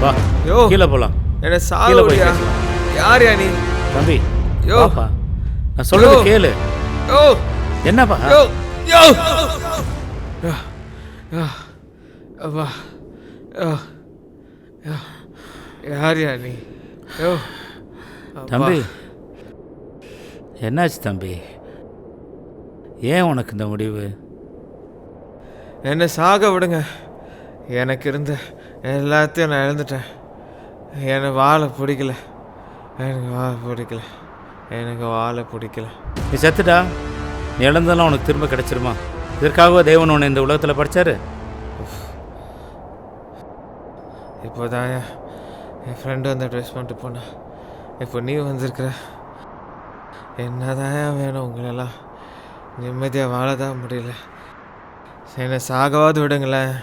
வா யோ கீழே போகலாம். என்ன கீழே போய் சாகுடியா? பேசலாம். யார்யா நீ? தம்பி யோ. வாப்பா, நான் சொல்றது யோ. கேளு. யோ என்னப்பா? யோ யோ யோ யோ அப்பா யோ யோ யார்யா நீ? யோ அப்பா. தம்பி என்னாச்சு தம்பி? ஏன் உனக்கு இந்த முடிவு? என்னை சாக விடுங்க. எனக்கு இருந்த எல்லாத்தையும் நான் இழந்துட்டேன். எனக்கு வாழை பிடிக்கல. எனக்கு வாழை பிடிக்கல. எனக்கு வாழை பிடிக்கல. நீ செத்துட்டா நீ இழந்ததெல்லாம் உனக்கு திரும்ப கிடைச்சிருமா? இதற்காகவா தேவன் உன்னை இந்த உலகத்தில் படித்தாரு? இப்போதான் என் ஃப்ரெண்டு வந்து ட்ரெஸ் பண்ணிட்டு போனான். இப்போ நீ வந்திருக்கிற. என்னதான் வேணும் உங்களெல்லாம்? நிம்மதியாக வாழ தான் முடியல. என்னை சாகவாது விடுங்களேன்.